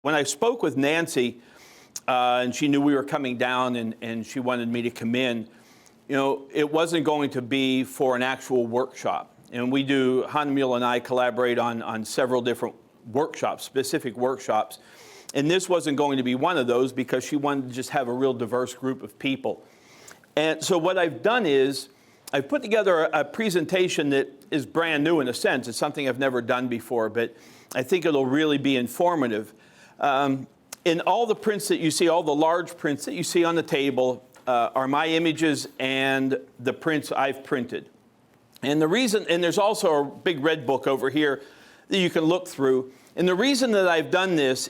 When I spoke with Nancy, and she knew we were coming down and she wanted me to come in, you know, it wasn't going to be for an actual workshop. And we do, Hahnemühle and I collaborate on several different workshops, specific workshops. And this wasn't going to be one of those because she wanted to just have a real diverse group of people. And so what I've done is I've put together a presentation that is brand new in a sense. It's something I've never done before, but I think it'll really be informative. In all the prints that you see, all the large prints that you see on the table are my images and the prints I've printed. And the reason, and there's also a big red book over here that you can look through. And the reason that I've done this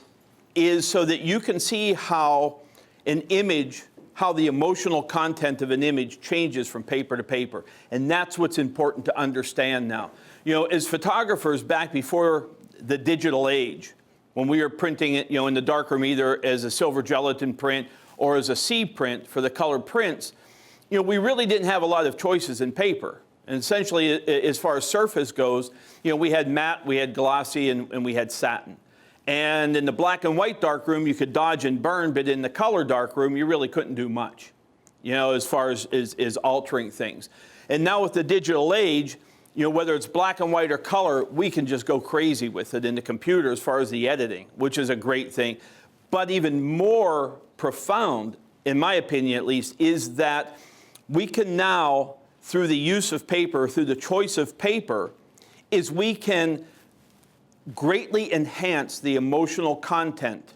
is so that you can see how an image, how the emotional content of an image changes from paper to paper. And that's what's important to understand now. You know, as photographers back before the digital age, when we were printing it, you know, in the darkroom, either as a silver gelatin print or as a C print for the colored prints, you know, we really didn't have a lot of choices in paper. And essentially, as far as surface goes, you know, we had matte, we had glossy, and we had satin. And in the black and white darkroom, you could dodge and burn, but in the color darkroom, you really couldn't do much, you know, as far as altering things. And now with the digital age, you know, whether it's black and white or color, we can just go crazy with it in the computer as far as the editing, which is a great thing. But even more profound, in my opinion at least, is that we can now, through the use of paper, through the choice of paper, is we can greatly enhance the emotional content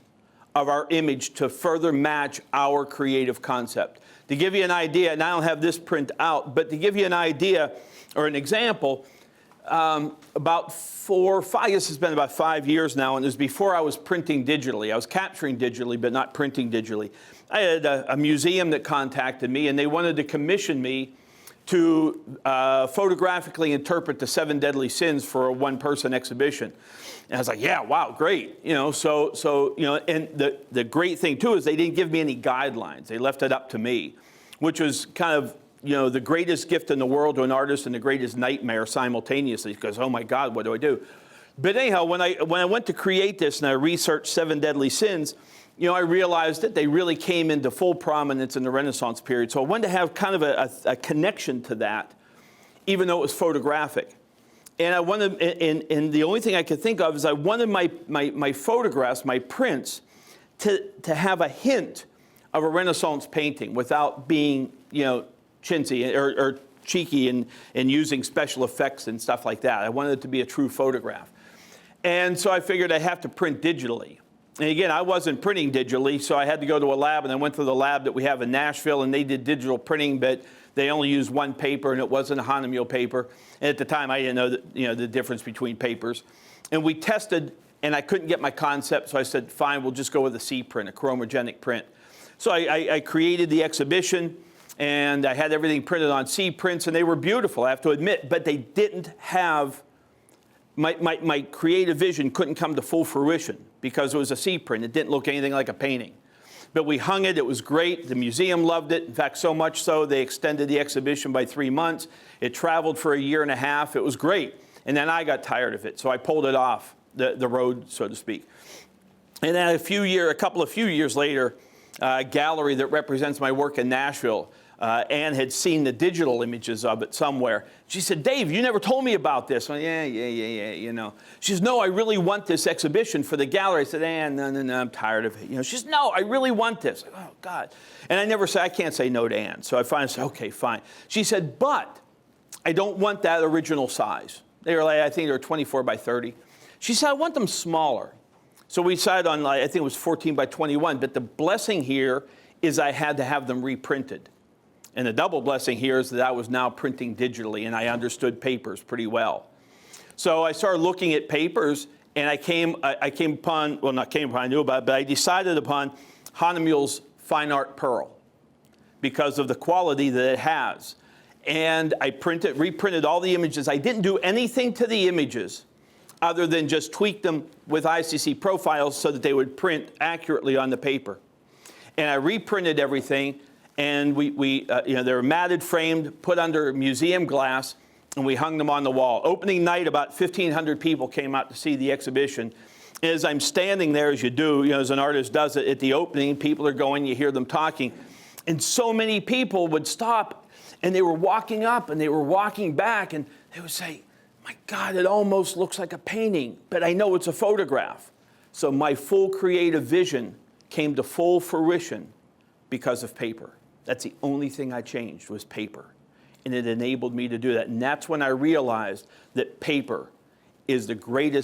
of our image to further match our creative concept. To give you an idea, and I don't have this print out, but to give you an idea or an example, about 4 or 5, I guess it's been about 5 years now, and it was before I was printing digitally. I was capturing digitally, but not printing digitally. I had a museum that contacted me, and they wanted to commission me to photographically interpret the 7 deadly sins for a one-person exhibition. And I was like, yeah, wow, great. You know, so you know, and the great thing too is they didn't give me any guidelines. They left it up to me, which was kind of, you know, the greatest gift in the world to an artist and the greatest nightmare simultaneously, because, oh my God, what do I do? But anyhow, when I went to create this and I researched 7 deadly sins, you know, I realized that they really came into full prominence in the Renaissance period. So I wanted to have kind of a connection to that, even though it was photographic. And I wanted, and the only thing I could think of is I wanted my photographs, my prints, to have a hint of a Renaissance painting without being, you know, chintzy or cheeky and using special effects and stuff like that. I wanted it to be a true photograph. And so I figured I have to print digitally. And again, I wasn't printing digitally, so I had to go to a lab, and I went to the lab that we have in Nashville, and they did digital printing, but they only used one paper, and it wasn't a Hahnemühle paper. And at the time, I didn't know the difference between papers. And we tested, and I couldn't get my concept, so I said, fine, we'll just go with a C print, a chromogenic print. So I created the exhibition, and I had everything printed on C prints, and they were beautiful, I have to admit, but they didn't have, my creative vision couldn't come to full fruition because it was a C print. It didn't look anything like a painting. But we hung it, it was great. The museum loved it. In fact, so much so, they extended the exhibition by 3 months. It traveled for a year and a half. It was great. And then I got tired of it, so I pulled it off the road, so to speak. And then a couple of few years later, a gallery that represents my work in Nashville, Anne had seen the digital images of it somewhere. She said, Dave, you never told me about this. I went, yeah, you know. She says, no, I really want this exhibition for the gallery. I said, Anne, no, I'm tired of it. You know, she says, no, I really want this. I go, oh, God. And I can't say no to Anne. So I finally said, okay, fine. She said, but I don't want that original size. They were like, I think they were 24 by 30. She said, I want them smaller. So we decided on, I think it was 14 by 21. But the blessing here is I had to have them reprinted. And the double blessing here is that I was now printing digitally, and I understood papers pretty well. So I started looking at papers, and I came upon, well, not came upon, I knew about it, but I decided upon Hahnemühle's FineArt Pearl because of the quality that it has. And I reprinted all the images. I didn't do anything to the images other than just tweak them with ICC profiles so that they would print accurately on the paper. And I reprinted everything. And you know, they were matted, framed, put under museum glass, and we hung them on the wall. Opening night, about 1,500 people came out to see the exhibition. As I'm standing there, as you do, as an artist does it at the opening, people are going, you hear them talking. And so many people would stop, and they were walking up, and they were walking back, and they would say, my God, it almost looks like a painting, but I know it's a photograph. So my full creative vision came to full fruition because of paper. That's the only thing I changed was paper. And it enabled me to do that. And that's when I realized that paper is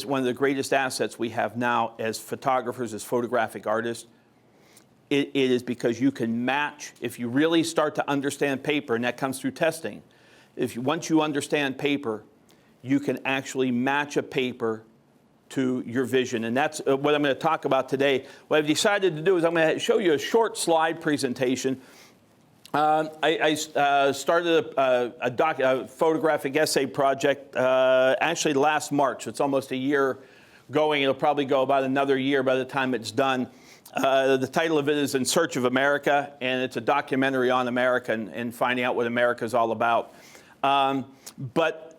one of the greatest assets we have now as photographers, as photographic artists. It is because you can match, if you really start to understand paper, and that comes through testing, once you understand paper, you can actually match a paper to your vision. And that's what I'm going to talk about today. What I've decided to do is I'm going to show you a short slide presentation. I started a photographic essay project actually last March. It's almost a year going. It'll probably go about another year by the time it's done. The title of it is In Search of America, and it's a documentary on America and finding out what America is all about. But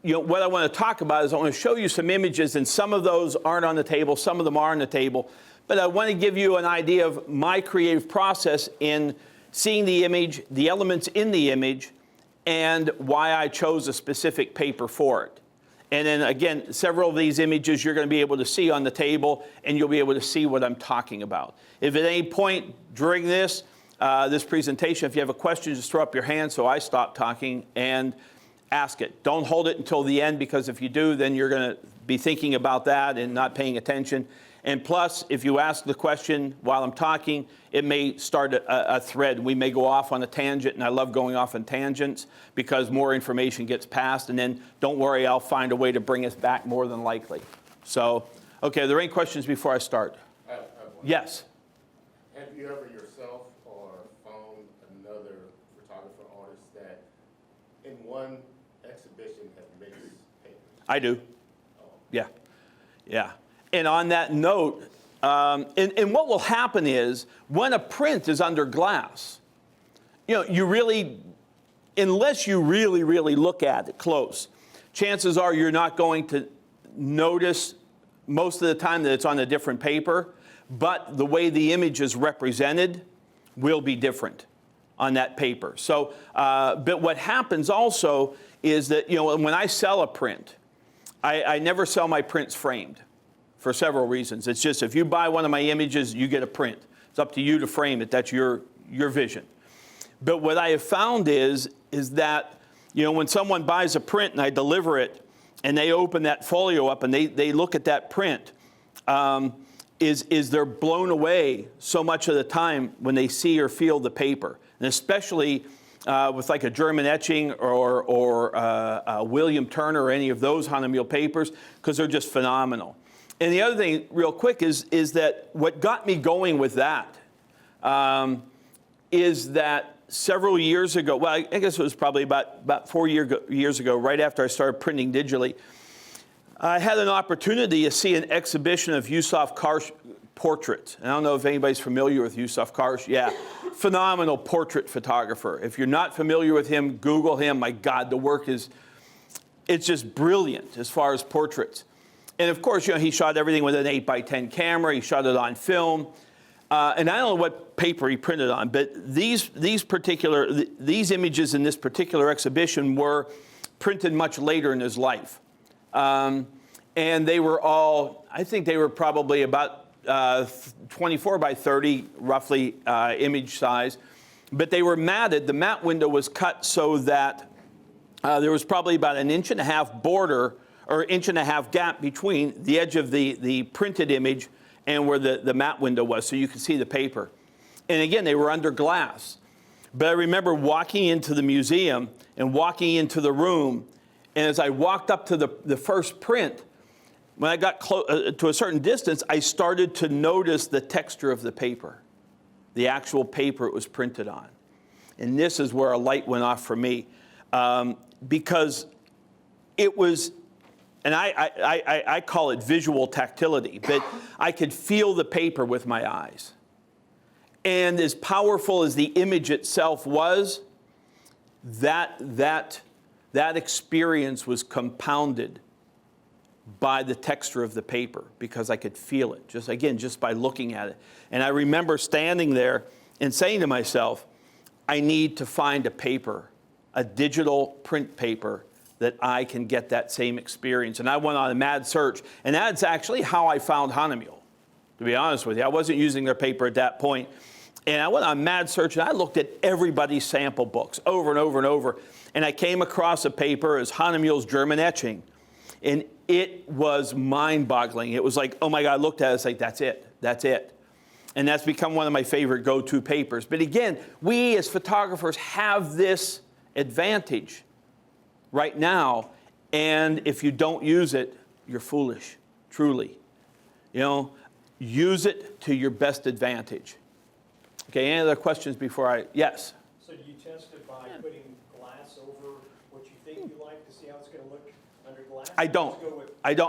what I want to talk about is I want to show you some images, and some of those aren't on the table, some of them are on the table. But I want to give you an idea of my creative process in seeing the image, the elements in the image, and why I chose a specific paper for it. And then again, several of these images you're going to be able to see on the table, and you'll be able to see what I'm talking about. If at any point during this presentation, if you have a question, just throw up your hand so I stop talking and ask it. Don't hold it until the end, because if you do, then you're going to be thinking about that and not paying attention. And plus, if you ask the question while I'm talking, it may start a thread. We may go off on a tangent, and I love going off on tangents because more information gets passed. And then don't worry, I'll find a way to bring us back more than likely. So, okay, are there any questions before I start? I have one. Yes. Have you ever yourself or found another photographer artist that in one exhibition have mixed papers? I do. Oh. Yeah. Yeah. And on that note, and what will happen is when a print is under glass, you really, unless you really, really look at it close, chances are you're not going to notice most of the time that it's on a different paper, but the way the image is represented will be different on that paper. So, but what happens also is that, when I sell a print, I never sell my prints framed. For several reasons. It's just if you buy one of my images, you get a print. It's up to you to frame it. That's your vision. But what I have found is that, when someone buys a print and I deliver it and they open that folio up and they look at that print, is they're blown away so much of the time when they see or feel the paper. And especially with like a German etching or William Turner or any of those Hahnemühle papers, because they're just phenomenal. And the other thing, real quick, is that what got me going with that is that several years ago, well, I guess it was probably about 4 years ago, right after I started printing digitally, I had an opportunity to see an exhibition of Yusuf Karsh portraits. And I don't know if anybody's familiar with Yusuf Karsh. Yeah, phenomenal portrait photographer. If you're not familiar with him, Google him. My God, the work it's just brilliant as far as portraits. And of course, he shot everything with an 8x10 camera. He shot it on film. And I don't know what paper he printed on, but these images in this particular exhibition were printed much later in his life. And they were all, I think they were probably about 24 by 30, roughly, image size. But they were matted. The matte window was cut so that there was probably about 1.5 inch border or 1.5 inch gap between the edge of the printed image and where the matte window was, so you could see the paper. And again, they were under glass. But I remember walking into the museum and walking into the room, and as I walked up to the first print, when I got to a certain distance, I started to notice the texture of the paper, the actual paper it was printed on. And this is where a light went off for me, because it was, and I call it visual tactility, but I could feel the paper with my eyes. And as powerful as the image itself was, that experience was compounded by the texture of the paper because I could feel it, just by looking at it. And I remember standing there and saying to myself, I need to find a paper, a digital print paper that I can get that same experience. And I went on a mad search, and that's actually how I found Hahnemühle, to be honest with you. I wasn't using their paper at that point. And I went on a mad search, and I looked at everybody's sample books over and over and over. And I came across a paper as Hahnemühle's German etching. And it was mind-boggling. It was like, oh my God, I looked at it, it's like, that's it, that's it. And that's become one of my favorite go-to papers. But again, we as photographers have this advantage right now, and if you don't use it, you're foolish, truly. You know, use it to your best advantage. Okay, any other questions before I, yes? So do you test it by putting glass over what you think you like to see how it's going to look under glass? I don't.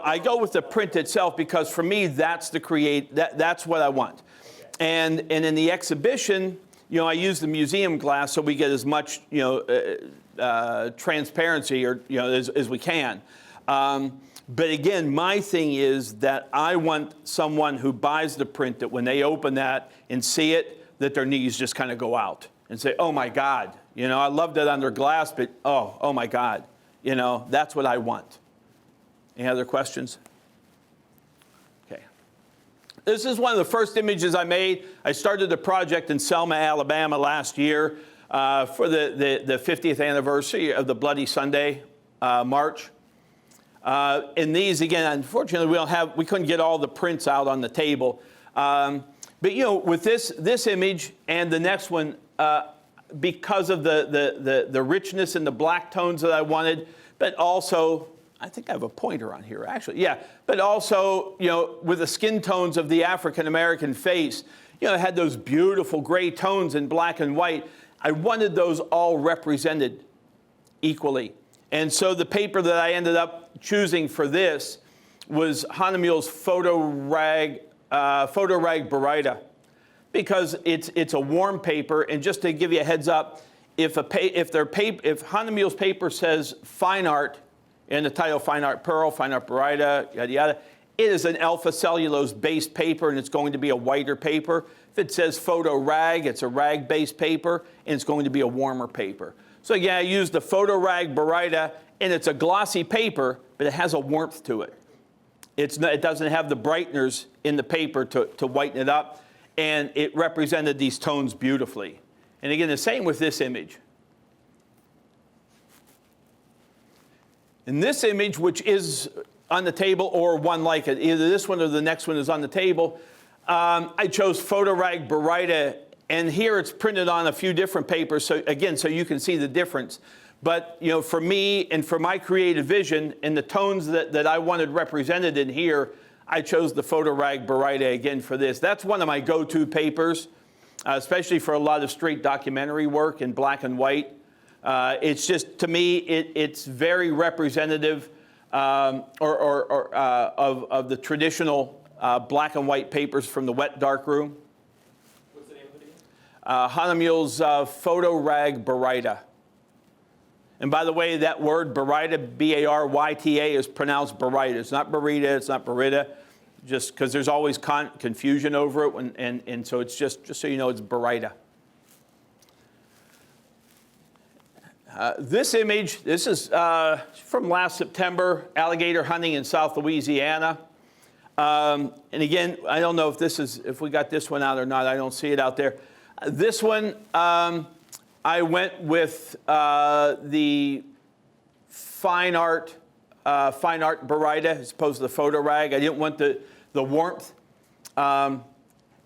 I go with the print itself because for me, that's that's what I want. Okay. And in the exhibition, you know, I use the museum glass so we get as much, you know, transparency or, you know, as we can. But again, my thing is that I want someone who buys the print that when they open that and see it, that their knees just kind of go out and say, oh my God, you know, I loved it under glass, but oh my God, you know, that's what I want. Any other questions? Okay. This is one of the first images I made. I started the project in Selma, Alabama last year for the 50th anniversary of the Bloody Sunday March. And these, again, unfortunately, we couldn't get all the prints out on the table. But, you know, with this image and the next one, because of the richness and the black tones that I wanted, but also, I think I have a pointer on here, actually. Yeah, but also, you know, with the skin tones of the African-American face, you know, it had those beautiful gray tones in black and white. I wanted those all represented equally. And so the paper that I ended up choosing for this was Hahnemühle's Photo Rag Baryta, because it's a warm paper. And just to give you a heads up, if Hahnemühle's paper says FineArt in the title, FineArt Pearl, FineArt Baryta, yada yada, it is an alpha cellulose based paper, and it's going to be a whiter paper. If it says Photo Rag, it's a rag based paper, and it's going to be a warmer paper. So again, I used the Photo Rag Baryta, and it's a glossy paper, but it has a warmth to it. It doesn't have the brighteners in the paper to whiten it up, and it represented these tones beautifully. And again, the same with this image. In this image, which is on the table or one like it, either this one or the next one is on the table, I chose Photo Rag Baryta, and here it's printed on a few different papers, so again, so you can see the difference. But, you know, for me and for my creative vision and the tones that I wanted represented in here, I chose the Photo Rag Baryta again for this. That's one of my go-to papers, especially for a lot of straight documentary work in black and white. It's just, to me, it's very representative of the traditional black and white papers from the wet darkroom. What's the name of it? Hahnemühle's Photo Rag Baryta. And by the way, that word Baryta, B-A-R-Y-T-A, is pronounced Baryta. It's not Baryta, it's not Baryta, just because there's always confusion over it, and so it's just so you know, it's Baryta. This image, this is from last September, alligator hunting in South Louisiana. And again, I don't know if we got this one out or not. I don't see it out there. This one, I went with the FineArt Baryta as opposed to the Photo Rag. I didn't want the warmth. And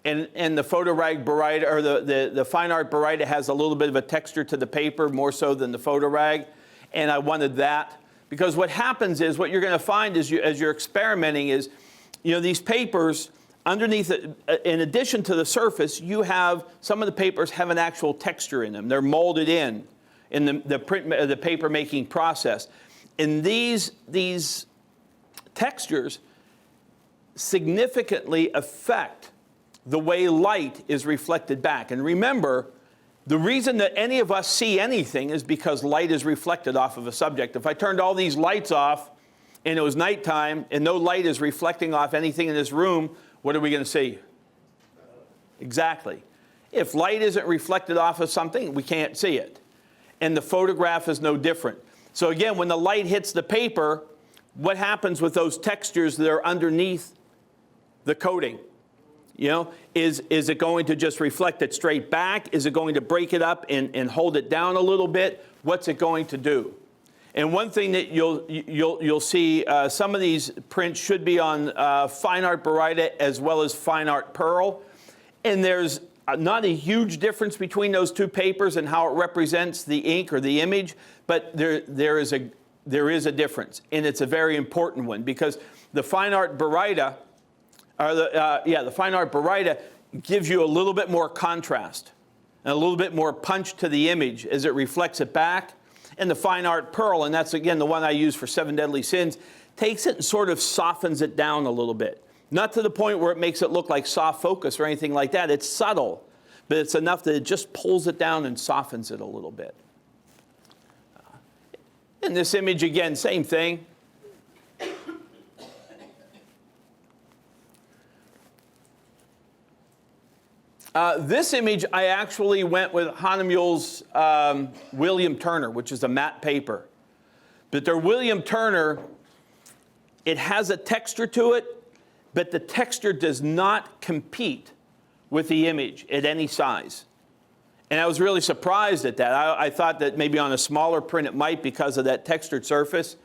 the Photo Rag Baryta, or the FineArt Baryta, has a little bit of a texture to the paper, more so than the Photo Rag. And I wanted that. Because what happens is, what you're going to find is, as you're experimenting is, you know, these papers, underneath it, in addition to the surface, you have, some of the papers have an actual texture in them. They're molded in the paper making process. And these textures significantly affect the way light is reflected back. And remember, the reason that any of us see anything is because light is reflected off of a subject. If I turned all these lights off and it was nighttime and no light is reflecting off anything in this room, what are we going to see? Exactly. If light isn't reflected off of something, we can't see it. And the photograph is no different. So again, when the light hits the paper, what happens with those textures that are underneath the coating? You know, is it going to just reflect it straight back? Is it going to break it up and hold it down a little bit? What's it going to do? And one thing that you'll see, some of these prints should be on FineArt Baryta as well as FineArt Pearl. And there's not a huge difference between those two papers and how it represents the ink or the image, but there is a difference, and it's a very important one, because the FineArt Baryta, the FineArt Baryta gives you a little bit more contrast and a little bit more punch to the image as it reflects it back. And the FineArt Pearl, and that's again the one I use for 7 Deadly Sins, takes it and sort of softens it down a little bit. Not to the point where it makes it look like soft focus or anything like that. It's subtle, but it's enough that it just pulls it down and softens it a little bit. In this image, again, same thing. This image, I actually went with Hahnemühle's William Turner, which is a matte paper. But their William Turner, it has a texture to it, but the texture does not compete with the image at any size. And I was really surprised at that. I thought that maybe on a smaller print it might because of that textured surface,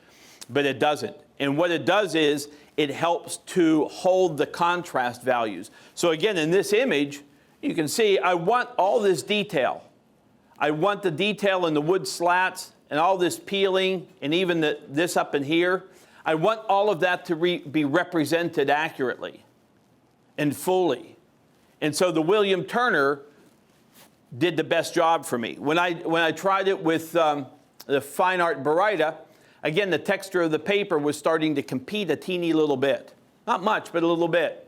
but it doesn't. And what it does is it helps to hold the contrast values. So again, in this image, you can see I want all this detail. I want the detail in the wood slats and all this peeling and even this up in here. I want all of that to be represented accurately and fully. And so the William Turner did the best job for me. When I tried it with the FineArt Baryta, again, the texture of the paper was starting to compete a teeny little bit. Not much, but a little bit.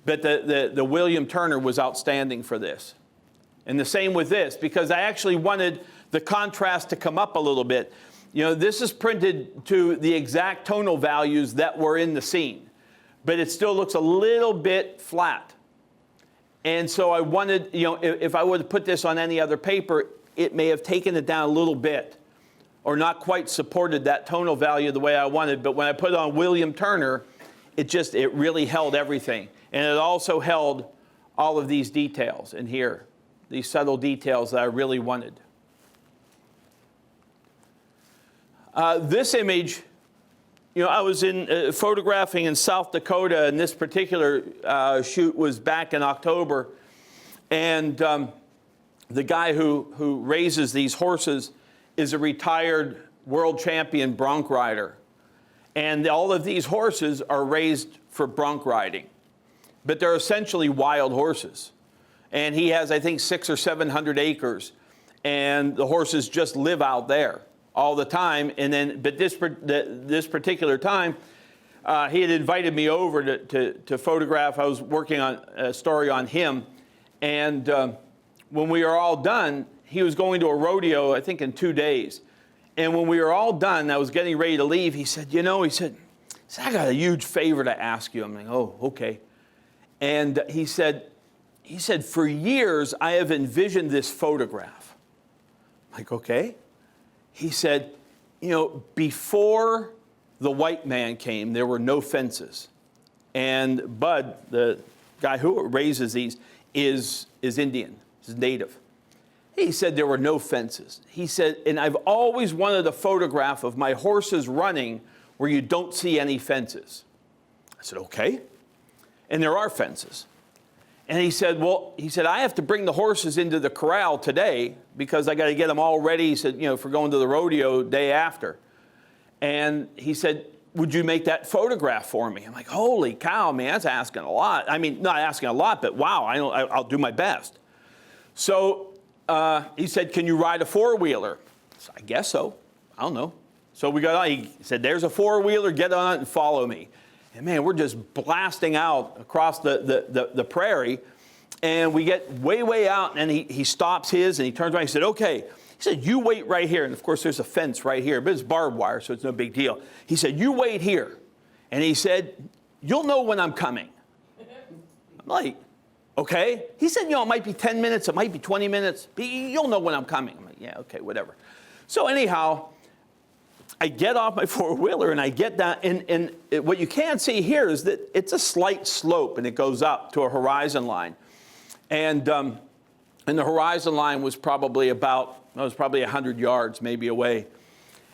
But the William Turner was outstanding for this. And the same with this, because I actually wanted the contrast to come up a little bit. You know, this is printed to the exact tonal values that were in the scene, but it still looks a little bit flat. And so I wanted, you know, if I would have put this on any other paper, it may have taken it down a little bit or not quite supported that tonal value the way I wanted. But when I put it on William Turner, it really held everything. And it also held all of these details in here, these subtle details that I really wanted. This image, you know, I was photographing in South Dakota, and this particular shoot was back in October. And the guy who raises these horses is a retired world champion bronc rider. And all of these horses are raised for bronc riding. But they're essentially wild horses. And he has, I think, 600 or 700 acres. And the horses just live out there all the time. And then, but this particular time, he had invited me over to photograph. I was working on a story on him. And when we were all done, he was going to a rodeo, I think, in 2 days. And when we were all done, I was getting ready to leave. He said, you know, he said, I got a huge favor to ask you. I'm like, oh, okay. And he said, for years, I have envisioned this photograph. I'm like, okay. He said, you know, before the white man came, there were no fences. And Bud, the guy who raises these, is Indian, is native. He said there were no fences. He said, and I've always wanted a photograph of my horses running where you don't see any fences. I said, okay. And there are fences. And he said, well, I have to bring the horses into the corral today because I got to get them all ready, he said, you know, for going to the rodeo day after. And he said, would you make that photograph for me? I'm like, holy cow, man, that's asking a lot. I mean, not asking a lot, but wow, I'll do my best. So he said, can you ride a four-wheeler? So I guess so. I don't know. So we got on. He said, there's a four-wheeler. Get on it and follow me. And, man, we're just blasting out across the prairie. And we get way, way out. And he stops his, and he turns around. He said, okay. He He said, you wait right here. And of course, there's a fence right here, but it's barbed wire, so it's no big deal. He said, you wait here. And he said, you'll know when I'm coming. I'm like, okay. He said, it might be 10 minutes, it might be 20 minutes, but you'll know when I'm coming. I'm like, yeah, okay, whatever. So anyhow, I get off my four-wheeler and I get down, and what you can't see here is that it's a slight slope and it goes up to a horizon line. And the horizon line was probably 100 yards maybe away.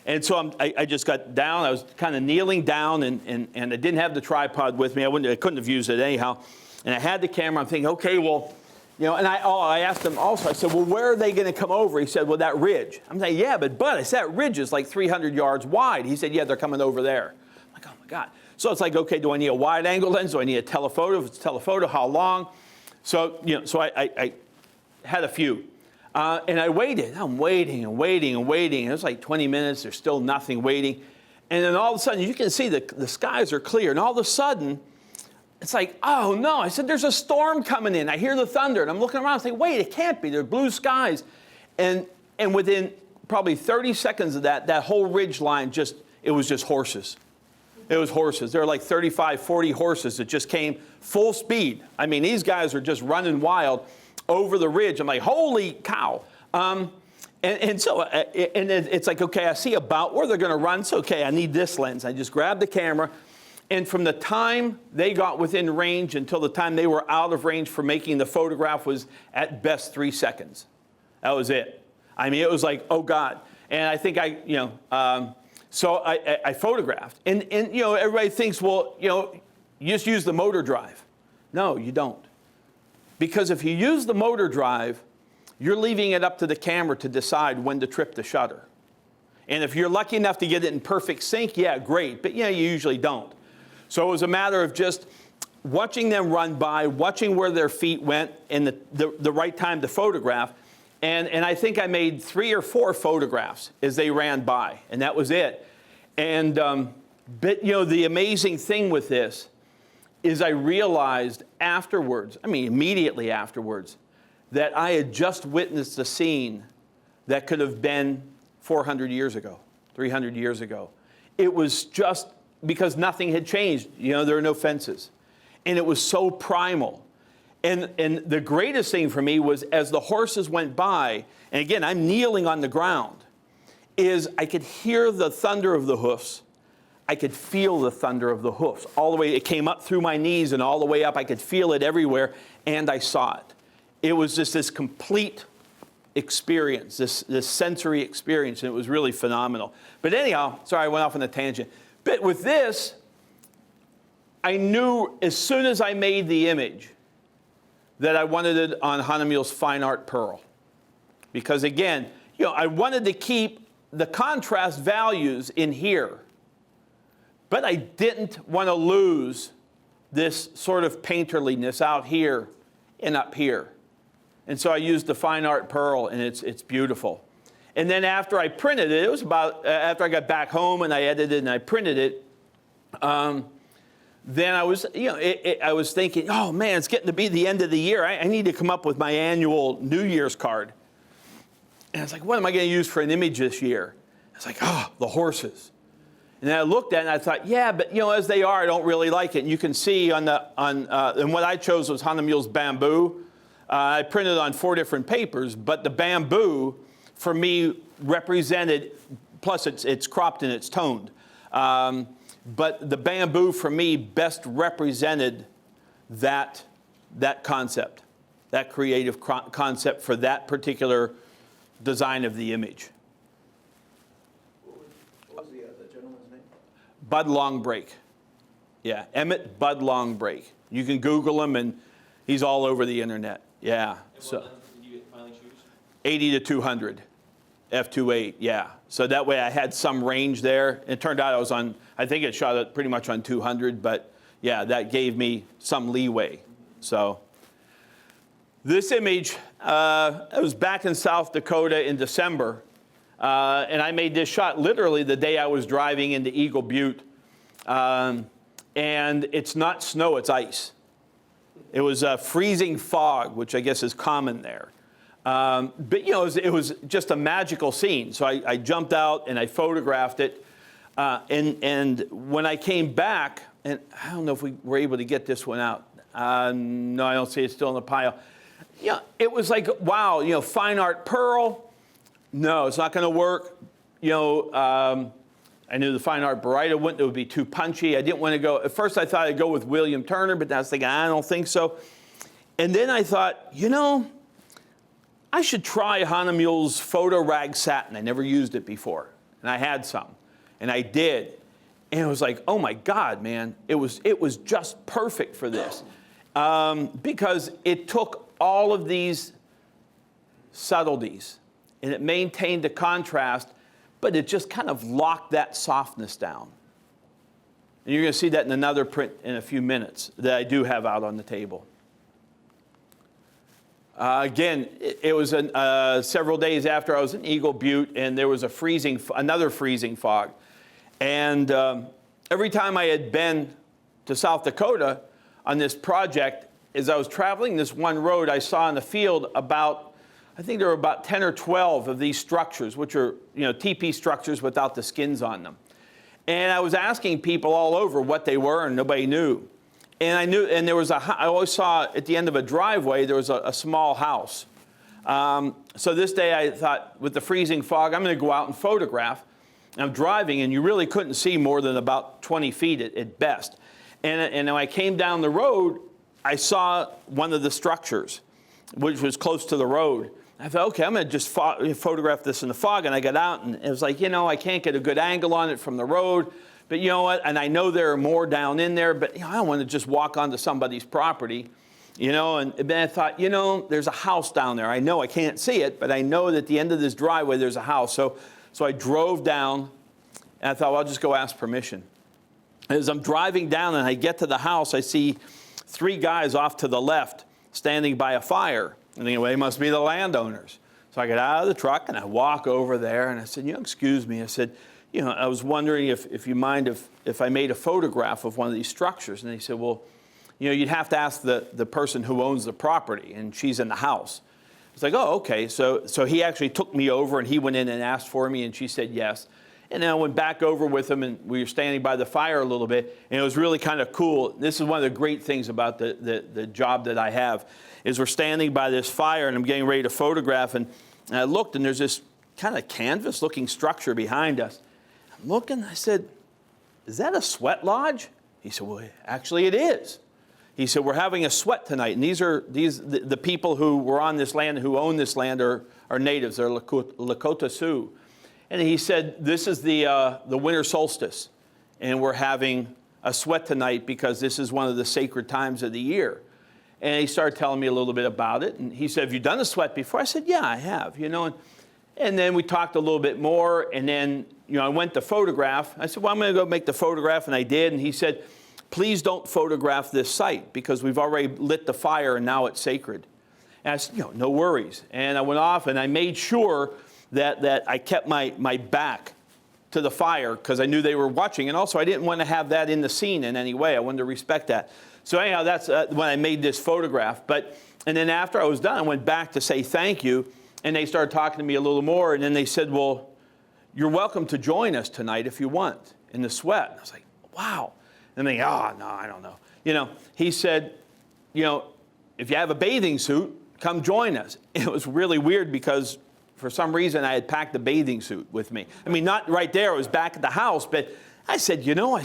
And so I just got down, I was kind of kneeling down, and I didn't have the tripod with me. I couldn't have used it anyhow. And I had the camera, I'm thinking, okay, well, and I asked him also, I said, well, where are they going to come over? He said, well, that ridge. I'm saying, yeah, but I said, that ridge is like 300 yards wide. He said, yeah, they're coming over there. I'm like, oh my God. So it's like, okay, do I need a wide angle lens? Do I need a telephoto? If it's telephoto, how long? So, so I had a few. And I waited. I'm waiting and waiting and waiting. It was like 20 minutes. There's still nothing waiting. And then all of a sudden, you can see the skies are clear. And all of a sudden, it's like, oh, no. I said, there's a storm coming in. I hear the thunder. And I'm looking around and saying, wait, it can't be. There's blue skies. And within probably 30 seconds of that whole ridge line it was just horses. It was horses. There were like 35, 40 horses that just came full speed. I mean, these guys are just running wild over the ridge. I'm like, holy cow. So it's like, okay, I see about where they're going to run. So, okay, I need this lens. I just grabbed the camera. And from the time they got within range until the time they were out of range for making the photograph was at best 3 seconds. That was it. I mean, it was like, oh God. And I think so I photographed. And everybody thinks, well, you just use the motor drive. No, you don't. Because if you use the motor drive, you're leaving it up to the camera to decide when to trip the shutter. And if you're lucky enough to get it in perfect sync, yeah, great. But you usually don't. So it was a matter of just watching them run by, watching where their feet went, and the right time to photograph. And I think I made 3 or 4 photographs as they ran by, and that was it. And but the amazing thing with this is I realized afterwards, immediately afterwards, that I had just witnessed a scene that could have been 400 years ago, 300 years ago. It was just because nothing had changed. There were no fences. And it was so primal. And the greatest thing for me was as the horses went by, and again, I'm kneeling on the ground, is I could hear the thunder of the hoofs. I could feel the thunder of the hoofs. All the way, it came up through my knees and all the way up. I could feel it everywhere, and I saw it. It was just this complete experience, this sensory experience, and it was really phenomenal. But anyhow, sorry, I went off on a tangent. But with this, I knew as soon as I made the image that I wanted it on Hahnemühle's FineArt Pearl. Because again, I wanted to keep the contrast values in here. But I didn't want to lose this sort of painterliness out here and up here. And so I used the FineArt Pearl, and it's beautiful. And then after I printed it, it was about, after I got back home and I edited and I printed it, then I was, I was thinking, oh man, it's getting to be the end of the year. I need to come up with my annual New Year's card. And I was like, what am I going to use for an image this year? I was like, oh, the horses. And then I looked at it and I thought, yeah, but as they are, I don't really like it. And you can see and what I chose was Hahnemühle's bamboo. I printed on 4 different papers, but the bamboo for me represented, plus it's cropped and it's toned. But the bamboo for me best represented that concept, that creative concept for that particular design of the image. What was the gentleman's name? Bud Longbreak. Yeah, Emmett Bud Longbreak. You can Google him, and he's all over the internet. Yeah. And So what lens did you finally choose? 80 to 200, f2.8. Yeah. So that way I had some range there. It turned out I think it shot it pretty much on 200, but yeah, that gave me some leeway. So this image, I was back in South Dakota in December, and I made this shot literally the day I was driving into Eagle Butte. And it's not snow, it's ice. It was freezing fog, which I guess is common there. But you know, it was just a magical scene. So I jumped out and I photographed it. And when I came back, and I don't know if we were able to get this one out. No, I don't see it. It's still in the pile. Yeah, it was like, wow, you know, fine art pearl. No, it's not going to work. You know, I knew the fine art Baryta wouldn't. It would be too punchy. I didn't want to go. At first, I thought I'd go with William Turner, but I was thinking, I don't think so. And then I thought, you know, I should try Hahnemühle's photo rag satin. I never used it before, and I had some, and I did, and it was like, oh my God, man! It was just perfect for this, because it took all of these subtleties, and it maintained the contrast, but it just kind of locked that softness down. And you're going to see that in another print in a few minutes that I do have out on the table. Again, it was several days after I was in Eagle Butte, and there was another freezing fog. And every time I had been to South Dakota on this project, as I was traveling this one road, I saw in the field I think there were about 10 or 12 of these structures, which are, you know, teepee structures without the skins on them. And I was asking people all over what they were, and nobody knew. And I knew, and I always saw at the end of a driveway, there was a small house. So this day I thought, with the freezing fog, I'm going to go out and photograph. And I'm driving, and you really couldn't see more than about 20 feet at best. And when I came down the road, I saw one of the structures, which was close to the road. I thought, okay, I'm going to just photograph this in the fog. And I got out, and it was like, you know, I can't get a good angle on it from the road. But you know what? And I know there are more down in there, but you know, I don't want to just walk onto somebody's property, you know. And then I thought, you know, there's a house down there. I know I can't see it, but I know that at the end of this driveway there's a house. So I drove down, and I thought, well, I'll just go ask permission. As I'm driving down and I get to the house, I see 3 guys off to the left standing by a fire. And anyway, they must be the landowners. So I get out of the truck and I walk over there, and I said, you know, excuse me. I said, you know, I was wondering if you mind if I made a photograph of one of these structures. And he said, well, you know, you'd have to ask the person who owns the property, and she's in the house. It's like, oh, okay. So he actually took me over, and he went in and asked for me, and she said yes. And then I went back over with him, and we were standing by the fire a little bit, and it was really kind of cool. This is one of the great things about the job that I have, is we're standing by this fire, and I'm getting ready to photograph, and I looked, and there's this kind of canvas-looking structure behind us. I'm looking, I said, is that a sweat lodge? He said, well, actually it is. He said, we're having a sweat tonight, and the people who were on this land, who own this land, are natives. They're Lakota Sioux. And he said, this is the winter solstice, and we're having a sweat tonight because this is one of the sacred times of the year. And he started telling me a little bit about it. And he said, have you done a sweat before? I said, yeah, I have, you know. And then we talked a little bit more, and then, you know, I went to photograph. I said, well, I'm going to go make the photograph, and I did. And he said, please don't photograph this site because we've already lit the fire, and now it's sacred. And I said, you know, no worries. And I went off, and I made sure that I kept my back to the fire because I knew they were watching. And also, I didn't want to have that in the scene in any way. I wanted to respect that. So anyhow, that's when I made this photograph. And then after I was done, I went back to say thank you. And they started talking to me a little more. And then they said, well, you're welcome to join us tonight if you want in the sweat. And I was like, wow. And they, oh, no, I don't know. You know, he said, you know, if you have a bathing suit, come join us. It was really weird because for some reason I had packed a bathing suit with me. I mean, not right there. It was back at the house. But I said, you know,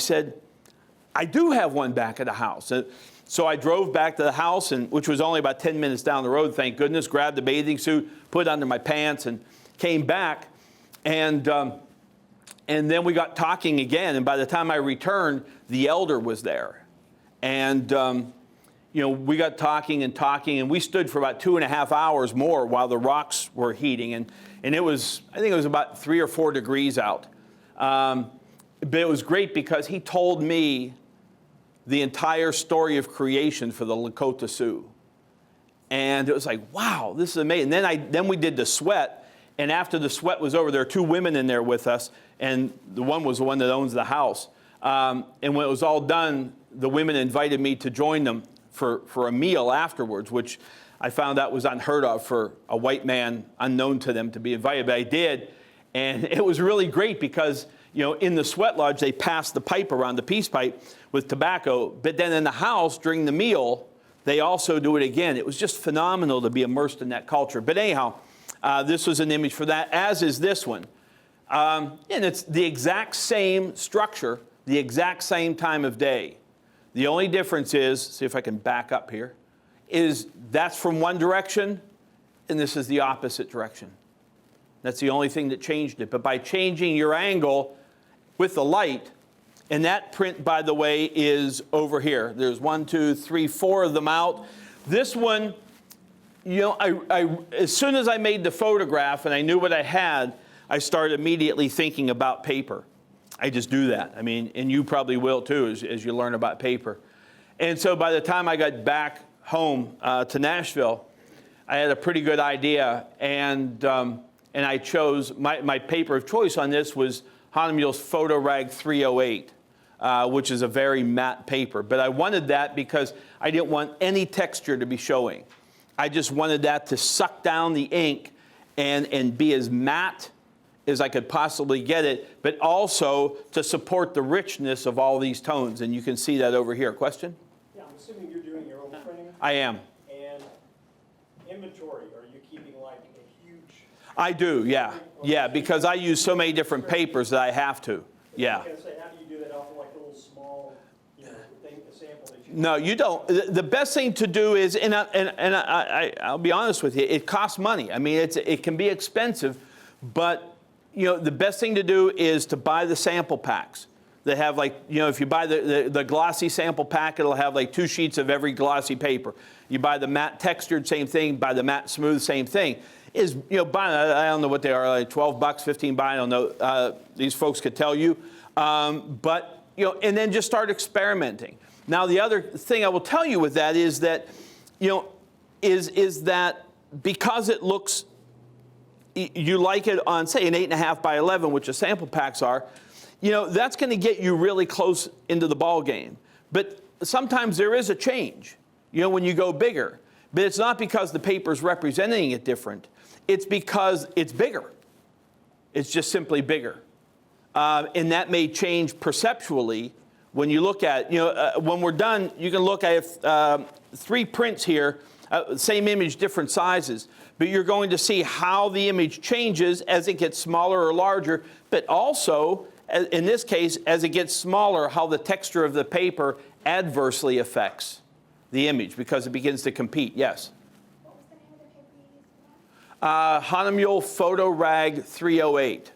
I do have one back at the house. So I drove back to the house, which was only about 10 minutes down the road, thank goodness, grabbed the bathing suit, put it under my pants, and came back. And then we got talking again. And by the time I returned, the elder was there. And, you know, we got talking, and we stood for about 2.5 hours more while the rocks were heating. And it was, I think it was about 3 or 4 degrees out. But it was great because he told me the entire story of creation for the Lakota Sioux. And it was like, wow, this is amazing. Then we did the sweat. And after the sweat was over, there were 2 women in there with us. And the one was the one that owns the house. And when it was all done, the women invited me to join them for a meal afterwards, which I found out was unheard of for a white man unknown to them to be invited, but I did. And it was really great because, in the sweat lodge, they passed the pipe around, the peace pipe with tobacco, but then in the house during the meal, they also do it again. It was just phenomenal to be immersed in that culture. But anyhow, this was an image for that, as is this one. And it's the exact same structure, the exact same time of day. The only difference is, see if I can back up here, is that's from one direction, and this is the opposite direction. That's the only thing that changed it. But by changing your angle with the light, and that print, by the way, is over here. There's 1, 2, 3, 4 of them out. This one, as soon as I made the photograph and I knew what I had, I started immediately thinking about paper. I just do that. I mean, and you probably will too as you learn about paper. And so by the time I got back home to Nashville, I had a pretty good idea, and I chose, my paper of choice on this was Hahnemühle's Photo Rag 308, which is a very matte paper. But I wanted that because I didn't want any texture to be showing. I just wanted that to suck down the ink and be as matte as I could possibly get it, but also to support the richness of all these tones. And you can see that over here. Question? Yeah, I'm assuming you're doing your own printing? I am. And inventory, are you keeping like a huge? I do, yeah. Yeah, because I use so many different papers that I have to. Yeah. I was going to say, how do you do that off of like a little small, thing, a sample that you? No, you don't. The best thing to do is, and I'll be honest with you, it costs money. I mean, it can be expensive, but the best thing to do is to buy the sample packs that have like, if you buy the glossy sample pack, it'll have like 2 sheets of every glossy paper. You buy the matte textured, same thing. Buy the matte smooth, same thing. Buy, I don't know what they are, like $12, $15, I don't know. These folks could tell you. But, and then just start experimenting. Now, the other thing I will tell you with that is that, is that because it looks, you like it on, say, an 8.5 by 11, which the sample packs are, that's going to get you really close into the ball game. But sometimes there is a change, when you go bigger. But it's not because the paper's representing it different. It's because it's bigger. It's just simply bigger. And that may change perceptually when you look at, when we're done, you can look at 3 prints here, same image, different sizes. But you're going to see how the image changes as it gets smaller or larger, but also, in this case, as it gets smaller, how the texture of the paper adversely affects the image because it begins to compete. Yes? What was the name of the paper you used for that? Hahnemühle Photo Rag 308.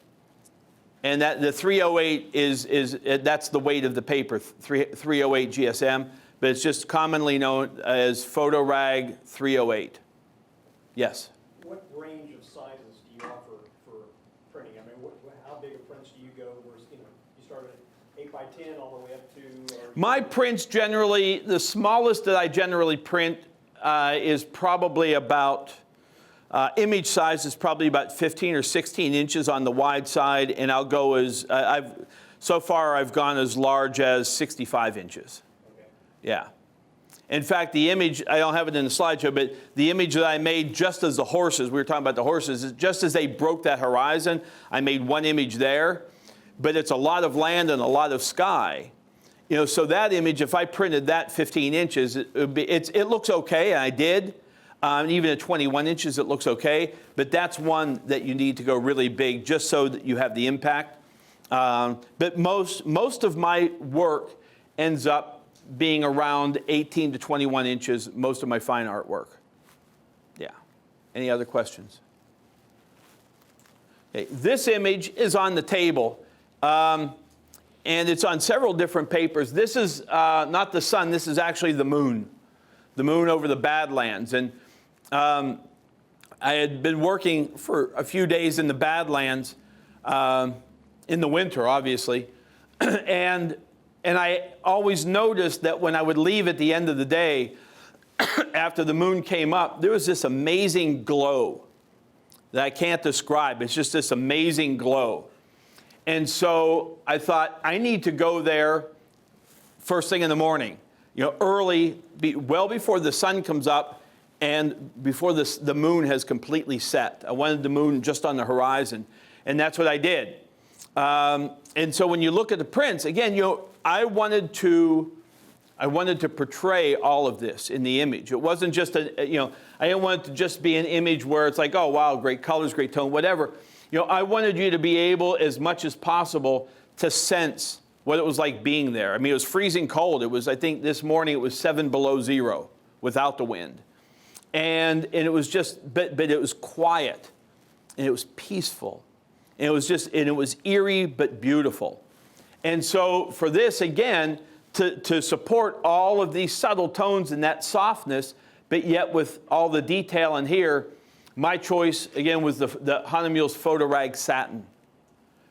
And that the 308 is that's the weight of the paper, 308 GSM, but it's just commonly known as Photo Rag 308. Yes? What range of sizes do you offer for printing? I mean, how big of prints do you go? Whereas, you start at 8 by 10 all the way up to? My prints generally, the smallest that I generally print is probably about, image size is probably about 15 or 16 inches on the wide side, and I'll go as, so far I've gone as large as 65 inches. Okay. Yeah. In fact, the image, I don't have it in the slideshow, but the image that I made just as the horses, we were talking about the horses, just as they broke that horizon, I made one image there, but it's a lot of land and a lot of sky. So that image, if I printed that 15 inches, it looks okay, and I did. Even at 21 inches, it looks okay, but that's one that you need to go really big just so that you have the impact. But most of my work ends up being around 18 to 21 inches, most of my fine art work. Yeah. Any other questions? Okay. This image is on the table, and it's on several different papers. This is not the sun, this is actually the moon over the Badlands. And I had been working for a few days in the Badlands, in the winter, obviously, and I always noticed that when I would leave at the end of the day, after the moon came up, there was this amazing glow that I can't describe. It's just this amazing glow. And so I thought, I need to go there first thing in the morning. early, well before the sun comes up and before the moon has completely set. I wanted the moon just on the horizon, and that's what I did. And so when you look at the prints, again, I wanted to portray all of this in the image. It wasn't just I didn't want it to just be an image where it's like, oh, wow, great colors, great tone, whatever. I wanted you to be able, as much as possible, to sense what it was like being there. I mean, it was freezing cold. It was, I think this morning, it was 7 below zero without the wind. And it was just, but it was quiet, and it was peaceful. And it was eerie but beautiful. And so for this, again, to support all of these subtle tones and that softness, but yet with all the detail in here, my choice, again, was the Hahnemühle's Photo Rag Satin,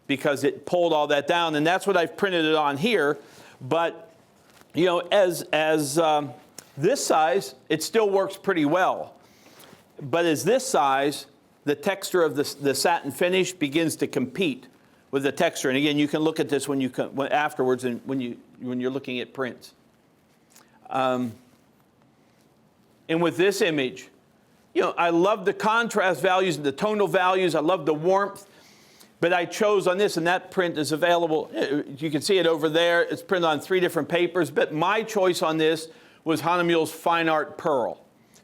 because it pulled all that down. And that's what I've printed it on here. But, as this size, it still works pretty well. But as this size, the texture of the satin finish begins to compete with the texture. And again, you can look at this afterwards and when you're looking at prints. And with this image, I love the contrast values and the tonal values. I love the warmth. But I chose on this, and that print is available. You can see it over there. It's printed on 3 different papers. But my choice on this was Hahnemühle's FineArt Pearl.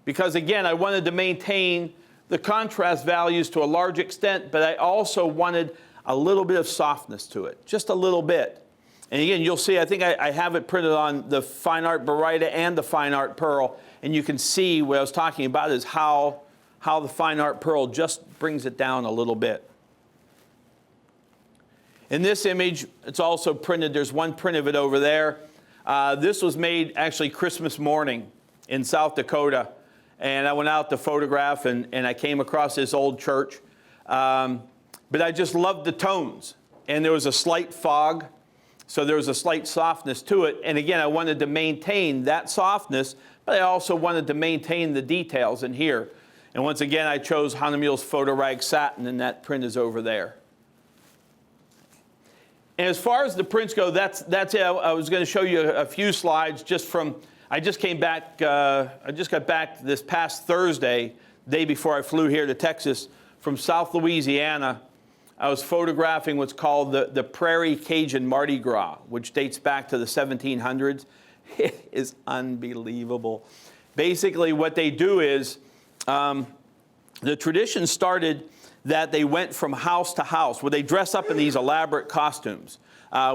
Because again, I wanted to maintain the contrast values to a large extent, but I also wanted a little bit of softness to it, just a little bit. And again, you'll see, I think I have it printed on the FineArt Baryta and the FineArt Pearl, and you can see what I was talking about is how the FineArt Pearl just brings it down a little bit. In this image, it's also printed. There's one print of it over there. This was made actually Christmas morning in South Dakota. And I went out to photograph, and I came across this old church. But I just loved the tones. And there was a slight fog, so there was a slight softness to it. And again, I wanted to maintain that softness, but I also wanted to maintain the details in here. And once again, I chose Hahnemühle's Photo Rag Satin, and that print is over there. And as far as the prints go, that's it. I was going to show you a few slides just from, I just got back this past Thursday, day before I flew here to Texas, from South Louisiana. I was photographing what's called the Prairie Cajun Mardi Gras, which dates back to the 1700s. It is unbelievable. Basically, what they do is, the tradition started that they went from house to house, where they dress up in these elaborate costumes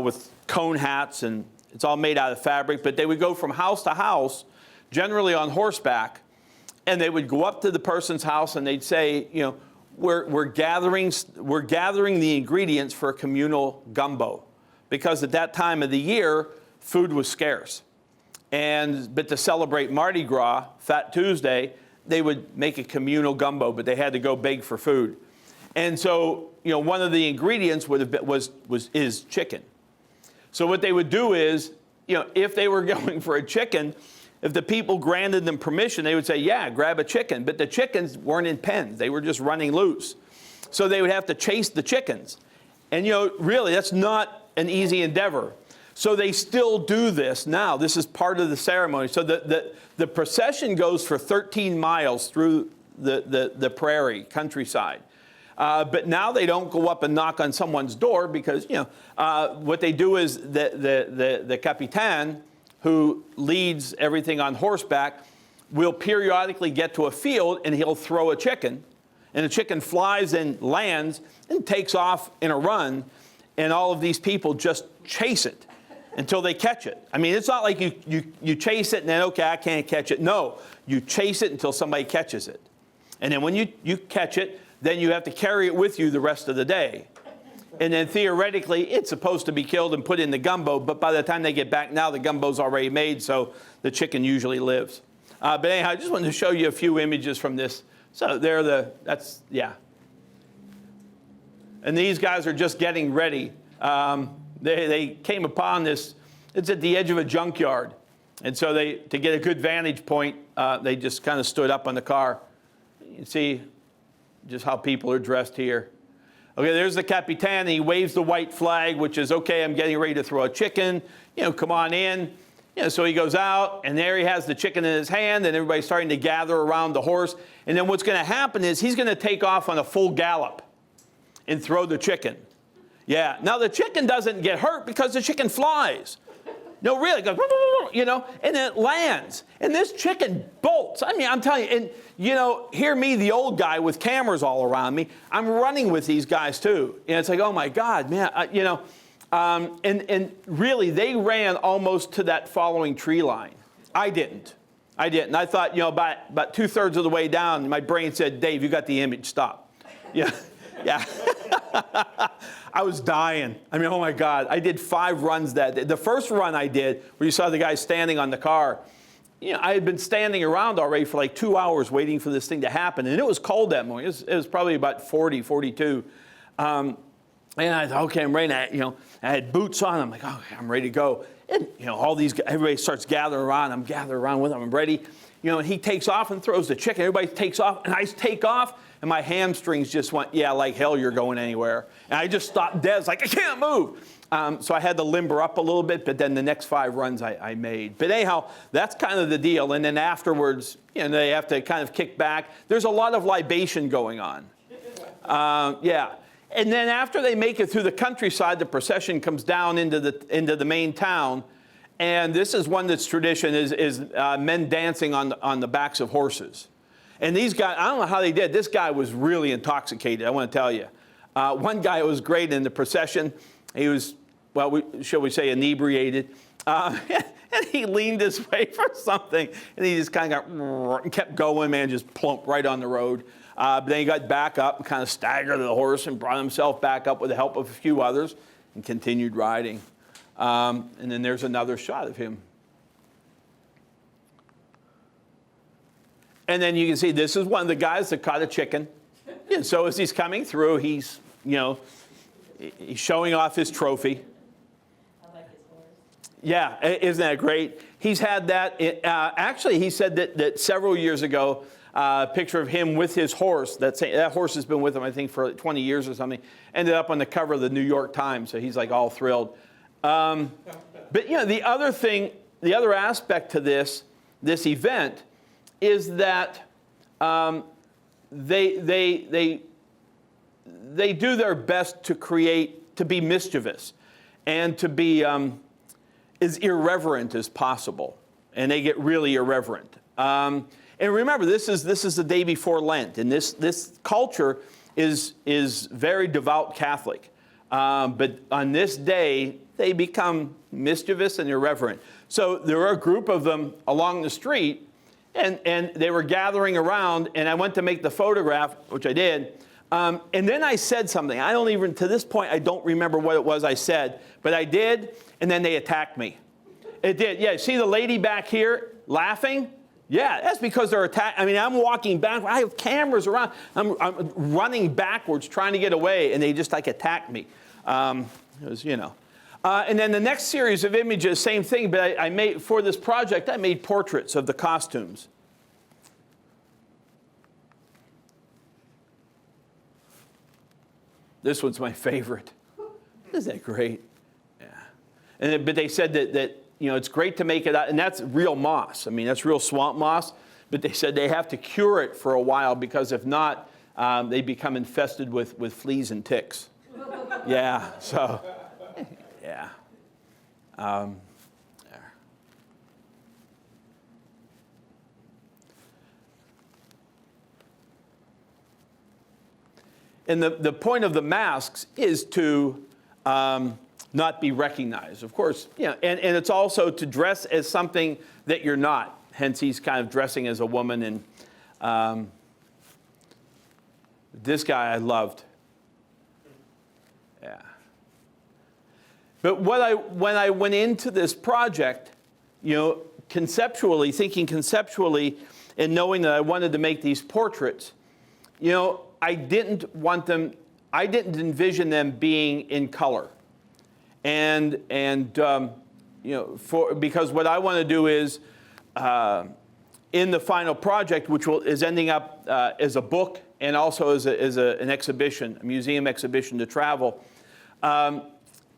with cone hats, and it's all made out of fabric. But they would go from house to house, generally on horseback, and they would go up to the person's house and they'd say, we're gathering the ingredients for a communal gumbo, because at that time of the year, food was scarce. But to celebrate Mardi Gras, Fat Tuesday, they would make a communal gumbo, but they had to go beg for food. And so, one of the ingredients is chicken. So what they would do is, if they were going for a chicken, if the people granted them permission, they would say, yeah, grab a chicken. But the chickens weren't in pens. They were just running loose. So they would have to chase the chickens. And, really, that's not an easy endeavor. So they still do this now. This is part of the ceremony. So the procession goes for 13 miles through the prairie countryside. But now they don't go up and knock on someone's door, because, what they do is the Capitan, who leads everything on horseback, will periodically get to a field and he'll throw a chicken. And the chicken flies and lands and takes off in a run. And all of these people just chase it until they catch it. I mean, it's not like you chase it and then, okay, I can't catch it. No, you chase it until somebody catches it. And then when you catch it, then you have to carry it with you the rest of the day. And then theoretically, it's supposed to be killed and put in the gumbo, but by the time they get back now, the gumbo's already made, so the chicken usually lives. But anyhow, I just wanted to show you a few images from this. So yeah. And these guys are just getting ready. They came upon this. It's at the edge of a junkyard. And so to get a good vantage point, they just kind of stood up on the car. You can see just how people are dressed here. Okay, there's the Capitan. He waves the white flag, which is, okay, I'm getting ready to throw a chicken. Come on in. So he goes out, and there he has the chicken in his hand, and everybody's starting to gather around the horse. And then what's going to happen is he's going to take off on a full gallop and throw the chicken. Yeah. Now, the chicken doesn't get hurt because the chicken flies. No, really, it goes, and it lands. And this chicken bolts. I mean, I'm telling you, and, hear me, the old guy with cameras all around me, I'm running with these guys, too. And it's like, oh, my God, man, and really, they ran almost to that following tree line. I didn't. I thought, about 2/3 of the way down, my brain said, Dave, you got the image, stop. Yeah. Yeah. I was dying. I mean, oh my God. I did 5 runs that day. The first run I did, where you saw the guy standing on the car, I had been standing around already for like 2 hours waiting for this thing to happen. And it was cold that morning. It was probably about 40, 42. And I thought, okay, I'm ready. I had boots on. I'm like, oh, I'm ready to go. And, all these guys, everybody starts gathering around. I'm gathering around with them. I'm ready. And he takes off and throws the chicken. Everybody takes off, and I take off. And my hamstrings just went, yeah, like hell you're going anywhere. And I just stopped dead. It's like, I can't move. So I had to limber up a little bit, but then the next 5 runs I made. But anyhow, that's kind of the deal. And then afterwards, they have to kind of kick back. There's a lot of libation going on. Yeah. And then after they make it through the countryside, the procession comes down into the main town. And this is one that's tradition, is men dancing on the backs of horses. And these guys, I don't know how they did. This guy was really intoxicated, I want to tell you. One guy was great in the procession. He was, shall we say, inebriated. And he leaned his way for something. And he just kind of kept going, man, just plumped right on the road. But then he got back up and kind of staggered the horse and brought himself back up with the help of a few others and continued riding. And then there's another shot of him. And then you can see this is one of the guys that caught a chicken. And so as he's coming through, he's showing off his trophy. I like his horse. Yeah, isn't that great? He's had that. Actually, he said that several years ago, a picture of him with his horse, that horse has been with him, I think, for 20 years or something, ended up on the cover of the New York Times. So he's like all thrilled. But the other thing, the other aspect to this event is that they do their best to be mischievous and to be as irreverent as possible, and they get really irreverent. And remember, this is the day before Lent, and this culture is very devout Catholic. But on this day, they become mischievous and irreverent. So there were a group of them along the street. And they were gathering around, and I went to make the photograph, which I did. And then I said something. To this point, I don't remember what it was I said. But I did, and then they attacked me. It did. Yeah, see the lady back here laughing? Yeah, that's because they're attacking. I mean, I'm walking back. I have cameras around. I'm running backwards trying to get away, and they just attacked me. It was, And then the next series of images, same thing, but I made, for this project, I made portraits of the costumes. This one's my favorite. Isn't that great? Yeah. But they said that it's great to make it out, and that's real moss. I mean, that's real swamp moss. But they said they have to cure it for a while because if not, they become infested with fleas and ticks. Yeah, so... Yeah. There. And the point of the masks is to not be recognized, of course. And it's also to dress as something that you're not. Hence, he's kind of dressing as a woman. And this guy I loved. Yeah. But when I went into this project, thinking conceptually and knowing that I wanted to make these portraits, I didn't envision them being in color. Because what I want to do is, in the final project, which is ending up as a book and also as an exhibition, a museum exhibition to travel,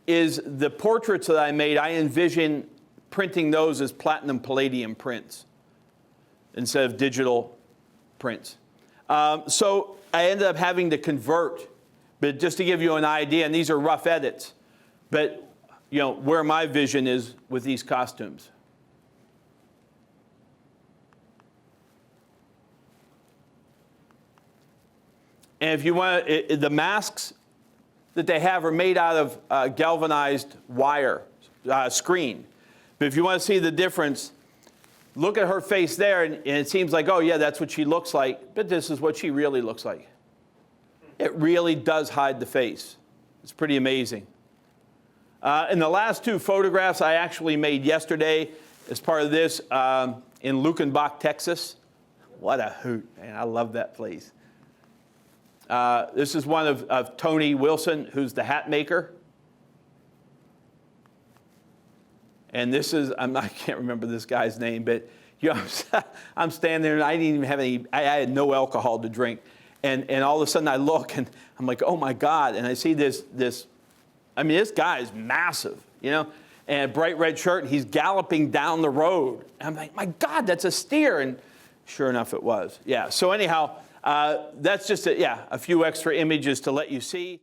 is the portraits that I made, I envision printing those as platinum palladium prints instead of digital prints. So I ended up having to convert, but just to give you an idea, and these are rough edits, but you know where my vision is with these costumes. And if you want, the masks that they have are made out of galvanized wire screen. But if you want to see the difference, look at her face there, and it seems like, oh yeah, that's what she looks like, but this is what she really looks like. It really does hide the face. It's pretty amazing. And the last two photographs I actually made yesterday as part of this in Luckenbach, Texas. What a hoot, man, I love that place. This is one of Tony Wilson, who's the hat maker. And this is, I can't remember this guy's name, but you know, I'm standing there and I didn't even have any, I had no alcohol to drink. And all of a sudden I look and I'm like, oh my God. And I see this, I mean, this guy is massive, you know, and a bright red shirt, and he's galloping down the road. And I'm like, my God, that's a steer. And sure enough, it was. Yeah, so anyhow, that's just a few extra images to let you see.